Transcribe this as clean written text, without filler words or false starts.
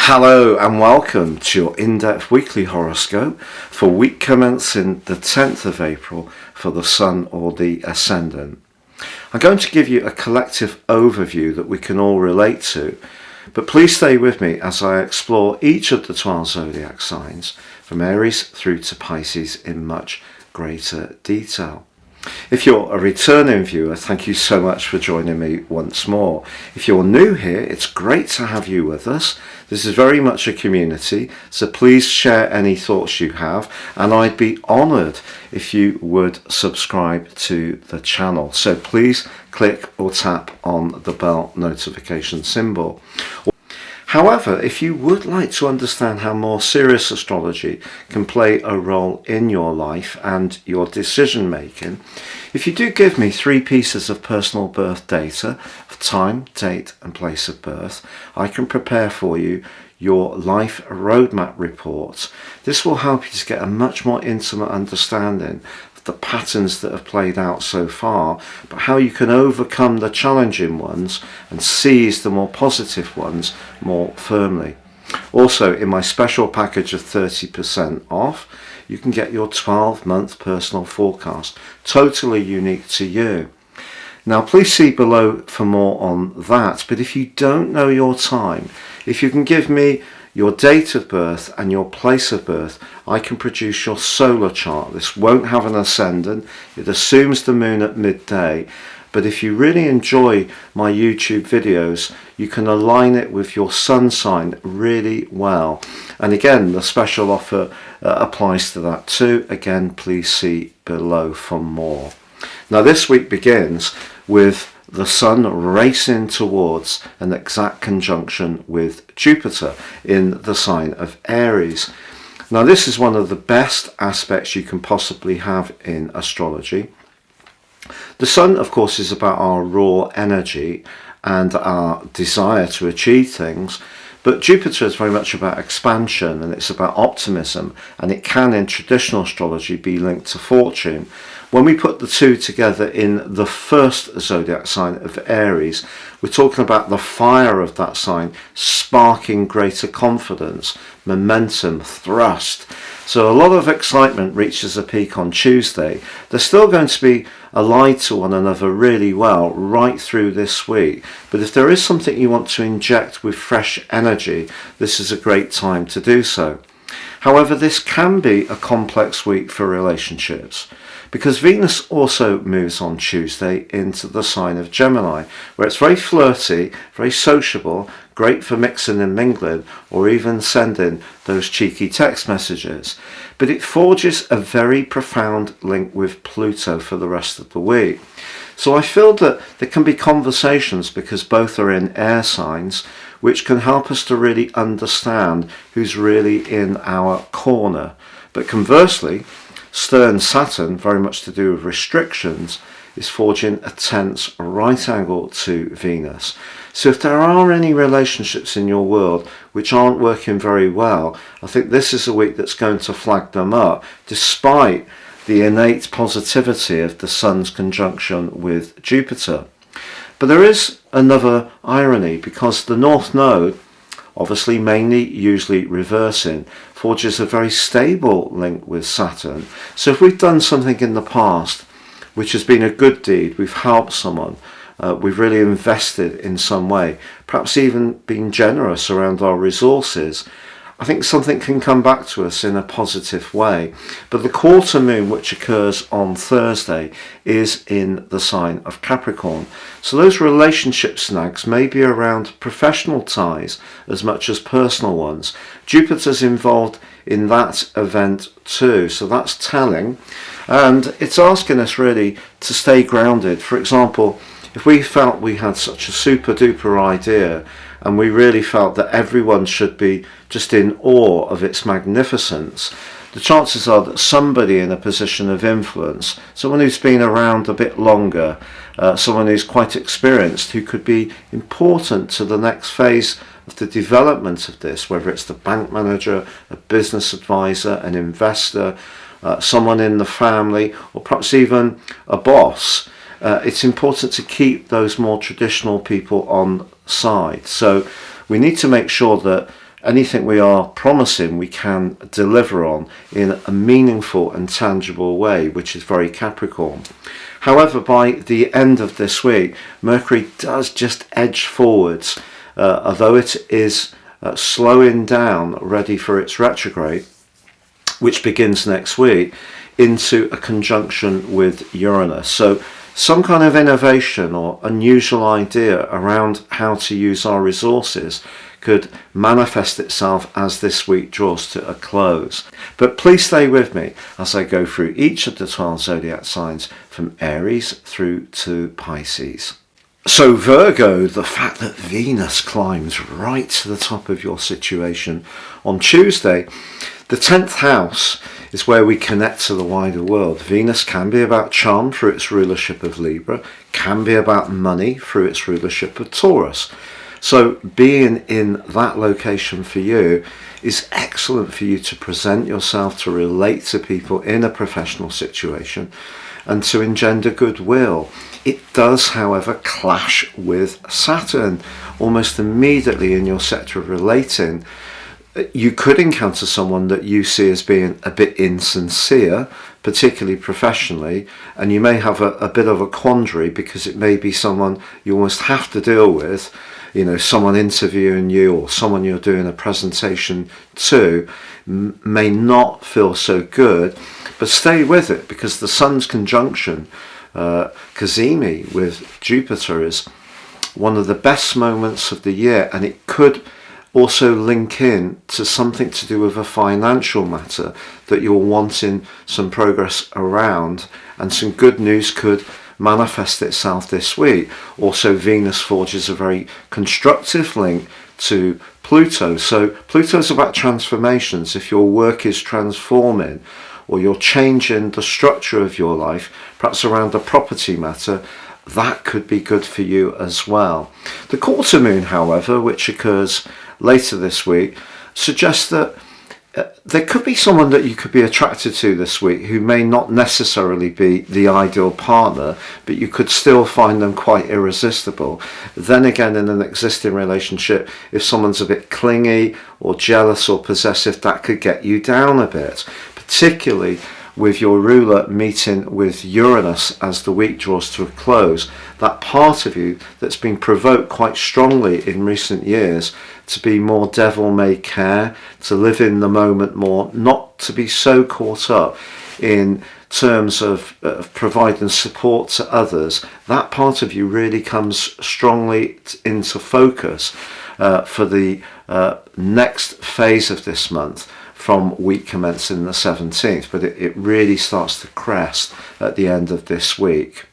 Hello and welcome to your in-depth weekly horoscope for week commencing the 10th of April for the Sun or the Ascendant. I'm going to give you a collective overview that we can all relate to, but please stay with me as I explore each of the 12 zodiac signs from Aries through to Pisces in much greater detail. If you're a returning viewer, thank you so much for joining me once more. If you're new here, it's great to have you with us. This is very much a community, so please share any thoughts you have, and I'd be honoured if you would subscribe to the channel. So please click or tap on the bell notification symbol. However, if you would like to understand how more serious astrology can play a role in your life and your decision making, if you do give me 3 pieces of personal birth data of time, date and place of birth, I can prepare for you your life roadmap report. This will help you to get a much more intimate understanding the patterns that have played out so far, but how you can overcome the challenging ones and seize the more positive ones more firmly. Also, in my special package of 30% off, you can get your 12-month personal forecast, totally unique to you. Now please see below for more on that, but if you don't know your time, if you can give me your date of birth and your place of birth, I can produce your solar chart. This won't have an ascendant, it assumes the moon at midday, but if you really enjoy my YouTube videos, you can align it with your sun sign really well. And again, the special offer applies to that too. Again, please see below for more. Now this week begins with the Sun racing towards an exact conjunction with Jupiter in the sign of Aries. Now this is one of the best aspects you can possibly have in astrology. The Sun, of course, is about our raw energy and our desire to achieve things, but Jupiter is very much about expansion and it's about optimism, and it can in traditional astrology be linked to fortune. When we put the two together in the first zodiac sign of Aries, we're talking about the fire of that sign sparking greater confidence, momentum, thrust. So a lot of excitement reaches a peak on Tuesday. They're still going to be allied to one another really well right through this week. But if there is something you want to inject with fresh energy, this is a great time to do so. However, this can be a complex week for relationships, because Venus also moves on Tuesday into the sign of Gemini, where it's very flirty, very sociable, great for mixing and mingling, or even sending those cheeky text messages. But it forges a very profound link with Pluto for the rest of the week. So I feel that there can be conversations, because both are in air signs, which can help us to really understand who's really in our corner. But conversely, stern Saturn, very much to do with restrictions, is forging a tense right angle to Venus. So if there are any relationships in your world which aren't working very well, I think this is a week that's going to flag them up, despite the innate positivity of the Sun's conjunction with Jupiter. But there is another irony, because the North Node, obviously mainly usually reversing, forges a very stable link with Saturn. So if we've done something in the past which has been a good deed, we've helped someone, we've really invested in some way, perhaps even been generous around our resources, I think something can come back to us in a positive way. But the quarter moon, which occurs on Thursday, is in the sign of Capricorn. So those relationship snags may be around professional ties as much as personal ones. Jupiter's involved in that event too, so that's telling. And it's asking us really to stay grounded. For example, if we felt we had such a super duper idea and we really felt that everyone should be just in awe of its magnificence, the chances are that somebody in a position of influence, someone who's been around a bit longer, someone who's quite experienced, who could be important to the next phase of the development of this, whether it's the bank manager, a business advisor, an investor, someone in the family, or perhaps even a boss. It's important to keep those more traditional people on side. So we need to make sure that anything we are promising we can deliver on in a meaningful and tangible way, which is very Capricorn. However, by the end of this week, Mercury does just edge forwards, although it is slowing down, ready for its retrograde, which begins next week, into a conjunction with Uranus. So some kind of innovation or unusual idea around how to use our resources could manifest itself as this week draws to a close. But please stay with me as I go through each of the 12 zodiac signs from Aries through to Pisces. So Virgo, the fact that Venus climbs right to the top of your situation on Tuesday, the 10th house is where we connect to the wider world. Venus can be about charm through its rulership of Libra, can be about money through its rulership of Taurus. So being in that location for you is excellent for you to present yourself, to relate to people in a professional situation, and to engender goodwill. It does, however, clash with Saturn almost immediately in your sector of relating. You could encounter someone that you see as being a bit insincere, particularly professionally, and you may have a bit of a quandary because it may be someone you almost have to deal with, someone interviewing you or someone you're doing a presentation to may not feel so good, but stay with it because the Sun's conjunction, Cazimi with Jupiter, is one of the best moments of the year, and it could also link in to something to do with a financial matter that you're wanting some progress around, and some good news could manifest itself this week. Also, Venus forges a very constructive link to Pluto. So Pluto's about transformations. If your work is transforming or you're changing the structure of your life, perhaps around a property matter, that could be good for you as well. The quarter moon, however, which occurs later this week, suggests that there could be someone that you could be attracted to this week who may not necessarily be the ideal partner, but you could still find them quite irresistible. Then again, in an existing relationship, if someone's a bit clingy or jealous or possessive, that could get you down a bit, particularly with your ruler meeting with Uranus as the week draws to a close. That part of you that's been provoked quite strongly in recent years to be more devil-may-care, to live in the moment more, not to be so caught up in terms of providing support to others, that part of you really comes strongly into focus for the next phase of this month, from week commencing the 17th, but it really starts to crest at the end of this week.